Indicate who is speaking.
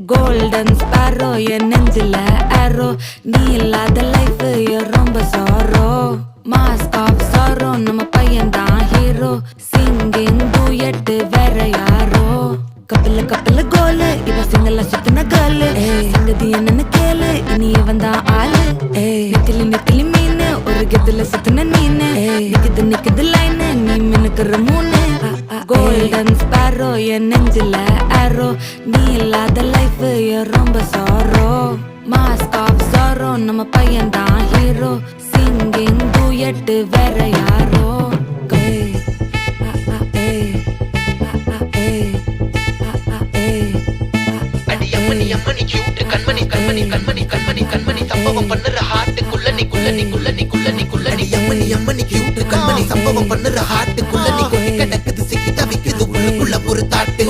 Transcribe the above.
Speaker 1: Golden sparrow என் நெஞ்சில arrow நீ இல்லாத லைஃப் ரொம்ப sorrow mask of sorrow நம்ம பையன்தான் ஹீரோ singing duet வேற யாரோ கப்பல கோலு இவ சிங்கல சுத்தின கேளு சங்கதி என்னன்னு கேளு இனி இவன் தான் ஆளு நெத்திலி மீனு ஒரு கெத்துல சுத்தின நீனு நிக்குது லைனு நீ மினுக்குற மூணு Golden sparrow என் நெஞ்சில arrow நீ இல்லாத லைஃப் ரொம்ப sorrow mask of sorrow நம்ம பையன்தான் ஹீரோ singing duet வேற யாரோ
Speaker 2: அம்மணி கியூட் கண்மணி சம்பவம் பண்ணுற ஹார்ட்டுக்குள்ள நீ அம்மணி கியூட் கண்மணி சம்பவம் பண்ணுற ஹார்ட்டுக்குள்ள நீ கிடக்குது சிக்கி தவிக்குது உள்ளுக்குள்ள ஒரு தாட்டு